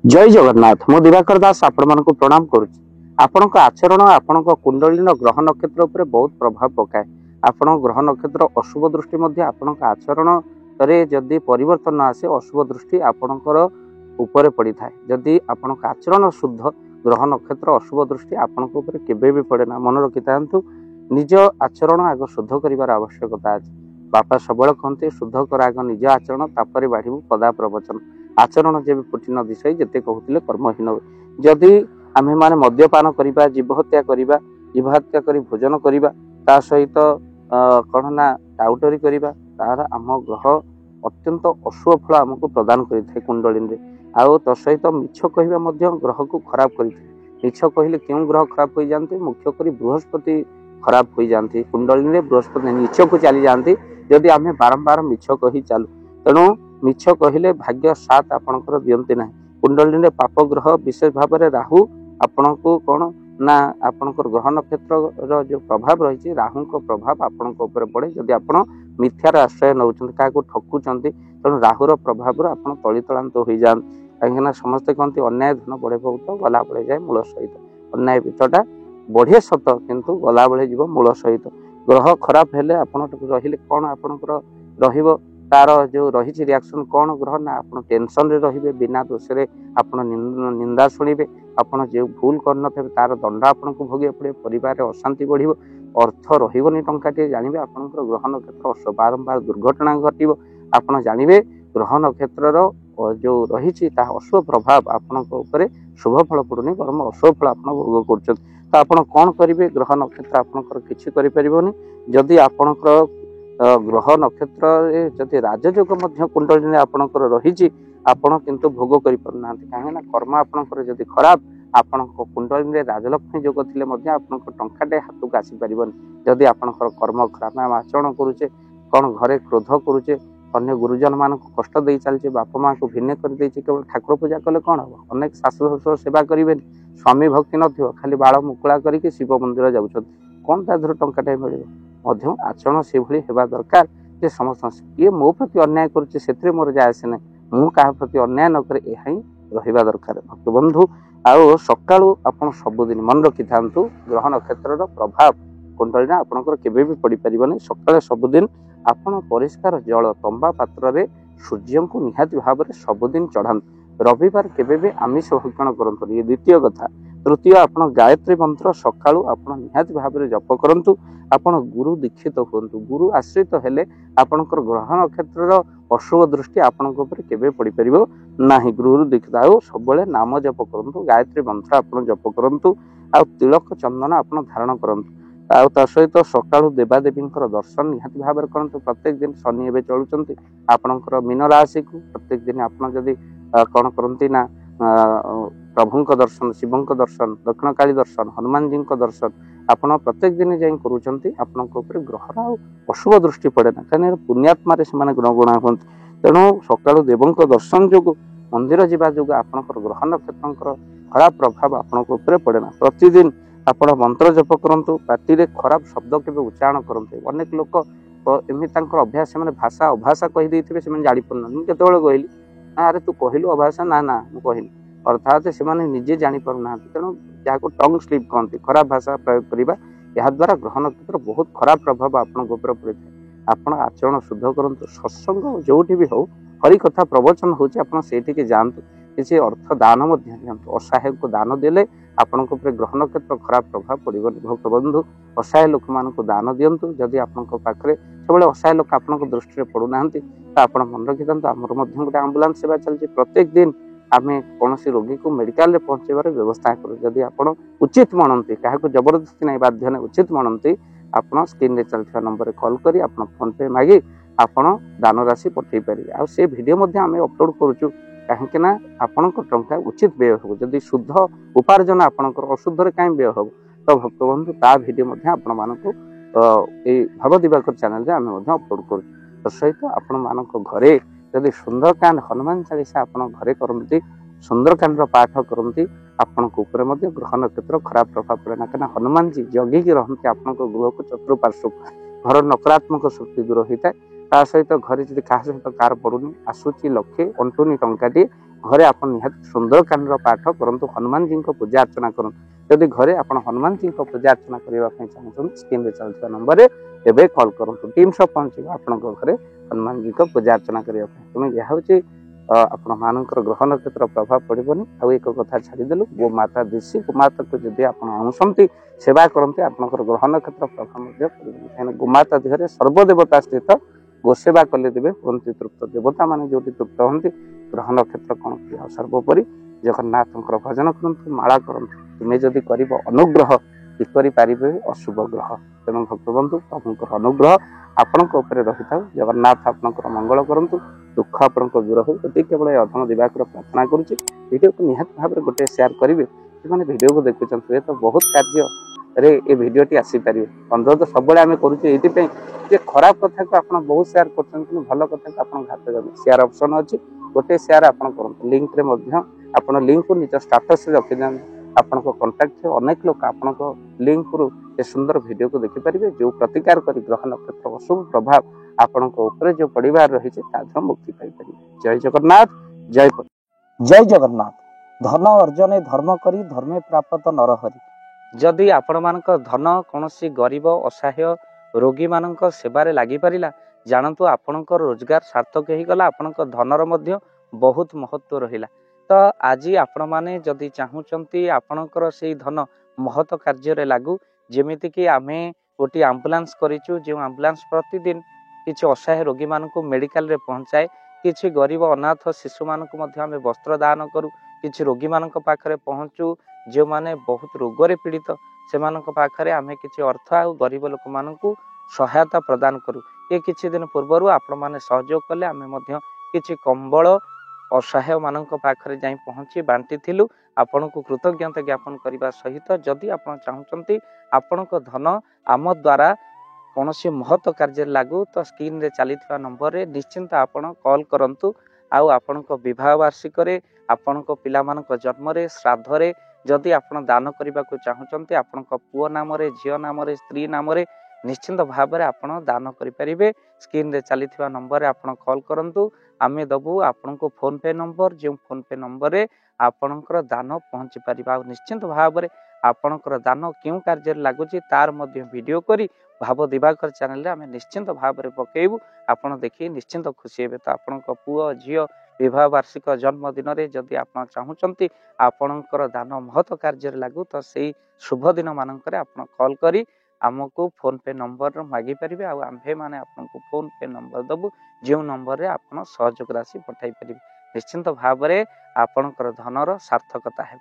जय जगन्नाथ मु दिवाकर दास आपण को प्रणाम करुच्ची। आपण आचरण आपण कुंडली ग्रह नक्षत्र उपर बहुत प्रभाव पकाए। आपण ग्रह नक्षत्र अशुभ दृष्टि आपण आचरण जदि परिवर्तन आसे अशुभ दृष्टि आपणकर उपरे पड़ी थाए। जदि आपण आचरण शुद्ध ग्रह नक्षत्र अशुभ दृष्टि आपण केबे भी पड़े ना। मन रखि था निज आचरण आग शुद्ध कर आवश्यकता अच्छे। बापा सब कहते शुद्ध कर आग निज आचरण तापर बाढ़ पदा प्रवचन। आचरण जब फुटी न दिशे जिते कहते कर्महीन हुए। जदि आम मैंने मद्यपान करवा जीव हत्या करवा जीव हत्या कर भोजन करवा ता सहित कौन ना टाउटरी करवा तार आम ग्रह अत्यंत अशुभ फल आमको प्रदान करें कुंडली। आउ तसहित मिछ कह ग्रह को खराब कर मिछ कहले क्यों ग्रह खराब हो जाते मुख्यकर बृहस्पति खराब हो जाती। कुंडली बृहस्पति नीच को चली जाती जदि आम बारंबार मिछ कही चालू। तेणु मिछ कहले भाग्य साथ आपणकर दियंती ना। कुंडली पाप ग्रह विशेष भाव में राहु आपण को कौन ना आपणकर ग्रह नक्षत्र जो प्रभाव रही राहु को प्रभाव आपण पड़े। जदि आप मिथ्यार आश्रय नौ क्या ठकुंट तेणु राहुर प्रभाव आप तलीतलांत हो जाते। कहीं समस्ते कहते अन्याय धन बढ़े बहुत गला बढ़े जाए मूल सहित। अन्याय वित्तटा बढ़े सत किंतु गला बढ़े जीव मूल सहित। ग्रह खराब हेले आपण रहिले कौन आपणकर रहिबो तार जो रही रिएक्शन कौन ग्रह ना आप टेंशन रे रहिबे बिना दोष रे आपण निंदा शुणिबे। आपण जो भूल करन तार दंड आपन को भोगे पड़े। परिवार अशांति बढ़िबो अर्थ रहिबोनी टंकाटे जानिबे आपनकर ग्रह नक्षत्र बारंबार दुर्घटना घटिबो। आपण जानिबे ग्रह नक्षत्र जो रही अशुभ प्रभाव आपण ऊपर शुभ फल पड़ुनी बरम अशुभ फल आप भोग कर। तो आप कौन करेंगे ग्रह नक्षत्र आपंकर किसी करें जदि आपणकर ग्रह नक्षत्र जदि राजयोग कुंडली आपणकर रही आपण किंतु भोग कर पारना। कहीं कर्म आपणकर जदि खराब आपण कुंडली राजलक्ष्मी योग थे आप टंकाटे हाथ को आसीपर जदि आपणकर कर्म खराब आम आचरण करुचे कौन घरे क्रोध करुचे अन्य गुरुजन मान को कष्ट दे चलचे बाप माँ को भिन्न कर केवल ठाकुर पूजा कले कौन हम अनेक शाशु शशुर सेवा करेंगे स्वामी भक्ति न खाली बाल मुकुला करके शिव मंदिर जाऊँ कौन तादर टंकाटे मिले आचरण से भली हेबा दरकार जे समस्त किए मो प्रति अन्याय करुचे मोर जाए ना मु क्या प्रति अन्याय न करे यह रहा दरकार। भक्त बंधु आउ सका आप सबुदिन मन रखि था ग्रह नक्षत्र प्रभाव कुंडली आपंकर केवे भी पड़ पारे। सका सबुदिन आपण परिष्कार जल तंबा पात्र रे सूर्य को निहाती भाव में सबुदिन चढ़ा। रविवार केवे भी आमिष भक्षण करंतु ये द्वितीय कथा। तृतीय आप गायत्री मंत्र सका आप निहाती भाव में जप करूँ। आपण गुरु दीक्षित हूँ गुरु आश्रित हेले आपणकर ग्रह नक्षत्र अशुभ दृष्टि आपण केवे पड़ पार ना। गुरु दीक्षित आउ सब नाम जप करूँ गायत्री मंत्र आप जप करूँ आ तिलक चंदन आप धारण करूँ। ता सहित सका देवादेवी दर्शन निहाती भाव में करूँ। प्रत्येक दिन शनि एवं चलुंट आपणकर मीन राशि को प्रत्येक दिन आप जदि कौन करती ना प्रभु दर्शन शिव दर्शन दक्षिण काली दर्शन हनुमान जी दर्शन आप प्रत्येक दिन जाए कर ग्रहर अशुभ दृष्टि पड़े ना। कहीं पुण्यात्मा से गुणगुणा हूँ तेणु सका देवों दर्शन जो मंदिर जावा जो आपंकर ग्रह नक्षत्र खराब प्रभाव आपण पड़े ना। प्रतिदिन आप मंत्र जप करूँ पार्टी खराब शब्द के उच्चारण करूँ। अनेक लोक एमती अभ्यास से भाषा अभाषा कहीदे से जापार केत कहली अरे तू कहलु अभाषा ना ना मुझे कहली अर्थात से निजे जापर ना। तेणु जहाँ को टंग स्लीप कहते खराब भाषा प्रयोग करवा या द्वारा ग्रह नक्षत्र बहुत खराब प्रभाव आपण पड़े था। आप आचरण शुद्ध करूँ सत्संग जो भी हो हरि कथा प्रवचन होठी जातु किसी अर्थ दान दिंतु असहाय को दान देले आपण ग्रह नक्षत्र खराब प्रभाव पड़े। भक्त बंधु असहाय लोक मान दान दिंतु जदि आपे सब असहाय लोक आप दृष्टि पड़ूना तो आप मन रखी था आमर गोटे आंबुलांस सेवा चलती प्रत्येक दिन आम कौन रोगी को मेडिकल रे पहुँचार व्यवस्था करूँ। जदि आप उचित मनती क्या जबरदस्ती नहीं बाध्य नहीं उचित मनती आप स्क्रीन रे चलता नंबर कॉल करी आप फोन पे मागी आप दान राशि पठे पारे। आ से वीडियो आम अपलोड करुचु कहीं आपण टंका उचित व्यय हो जदि शुद्ध उपार्जन आपंकर अशुद्ध कहीं व्यय हो तो भक्त बंधु ता वीडियो आपण मानक भाव दिवाकर चैनल आम अपलोड कर। सहित आपण मानक घरे जदि सुंदरकांड हनुमान चालीसा आप घरे करती सुंदरकांड पाठ करती आपण ग्रह नक्षत्र खराब प्रभाव पड़े ना। कहीं हनुमान जी जगिकी रहते आप गृह को चतुर्पार्श्व घर नकारात्मक शक्ति दूर होता है। ता सहित घरे जब क्या सहित कार पड़ूनी आसूची लक्षे अंटुनी टंकाटे घरे आप निहाती सुंदरकांड पाठ करंतु हनुमान जी को पूजा अर्चना करूँ जदि घरे आप हनुमान जी को पूजा अर्चना करने चाहते स्क्रीन में चलता नंबर एवं कॉल करूँ टीम सब पहुँचे आपण घरे हनुमान जी को पूजा अर्चना करने तेणु यह हूँ आपण मानकर ग्रह नक्षत्र प्रभाव पड़ोनी आउ एक कथा छाड़देलु गोमाता देशी गोमाता को जब आप आणुंट सेवा करते आपंकर ग्रह नक्षत्र प्रभाव कहीं गोमाता देह सर्वदेवता स्थित गोसेवा कले देवे हमें तृप्त देवता मान जो तृप्त हमें ग्रह नक्षत्र कौन सर्वोपरि जगन्नाथ भजन करूँ माला करूँ तुम्हें जदि कर अनुग्रह किपर पारे अशुभ ग्रह तेणु भक्तबंधु प्रभुंर अनुग्रह आपण रही था जगन्नाथ आपंकर मंगल करूँ दुख आपण दूर हो केवल अधम दिवाकर प्रार्थना करुच्ची वीडियो को निहत भाव में गोटे शेयर करेंगे जो वीडियो को देखुं ये तो बहुत कार्य ये भिडटी आसीपर अनुरोध सब आम करुचे खराब कथा को आप बहुत शेयर कर भल कथा को आप घात जाए शेयर ऑप्शन अच्छी गोटे शेयर आप करूँ लिंक आप लिंक को निज स्टाटस रखी दिखाते आपण कंटाक्ट अनेक लोग आपण लिंक रु सुंदर वीडियो को देखिपारे जो प्रतिकार कर ग्रह नक्षत्र अशुभ प्रभाव आपण जो परिवार रही मुक्ति पाई। जय जगन्नाथ जय जय जगन्नाथ। धन अर्जन धर्म करी धर्मे प्राप्त नरहरि जदि आपण मानक धन कौन गरीब असहाय रोगी मानक सेवारे लगी पारिला जानतु आपणकर रोजगार सार्थक हो गला आपणकर धनर मध्य बहुत महत्व रहिला। तो आज आपण माने जदि चाहूचंती आपणकर से धन महत कार्य लागू जेमिति कि आमे गोटे आम्बुलांस करिचु जो आम्बुलांस प्रतिदिन किसी असहाय रोगी मानक मेडिकल रे पहुंचाए किसी गरीब अनाथ शिशु मानक मध्य आमे वस्त्र दान करू किसी रोगी मानक पाखरे पहुंचू जो माने बहुत रोगरे पीड़ित से मानक पाखरे आमे किसी अर्थ आ गरीब लोक मानक सहायता प्रदान करू। ये किछि दिन पूर्व आपण माने सहयोग कले आमे मध्य किछि कंबल असहाय मानक पाखरे जाई पहुंची बांटी थिलु आपण को कृतज्ञता ज्ञापन करने सहित जदि आप चाहते आपण धन आम द्वारा कौन महत्व कार्य लागू तो स्क्रीन रे चली नंबर रे निश्चिंत आपण कॉल करंतु आउ आपण विवाह वार्षिक आपण पिला मानक जन्म रे श्राद्ध रे जदि आपण दान करने को चाहते आपण पुओ नाम रे झियो नाम रे स्त्री नाम रे निश्चिंत भाव में आपण दान करें स्क्रीन रे चली नंबर रे आपण कॉल करंतु आमे दबु आपण को फोन पे नंबर जो फोन पे नंबर रे आपणकर दान पहुँची पार निश्चिंत भाव में आपणकर दान क्यों कार्य लगुच तार मध्य वीडियो करी भाव दिवाकर चैनल रे आमे निश्चिंत भाव में पकेबू आपण देखि निश्चिंत खुशी हेबे। तो आपण पुओ झियो विवाह वार्षिक जन्मदिन रे जदि आप चाहूचंती आपणकर दान महत्व कार्य लागू तो से शुभ दिन मानक आप कॉल करी आमको फोन पे नंबर मागी पारे आम्भे माने आपको फोन पे नंबर दबु जो नंबर रे आप सहयोग राशि पठाई पारे निश्चिंत भाव में आपणकर धनर सार्थकता है।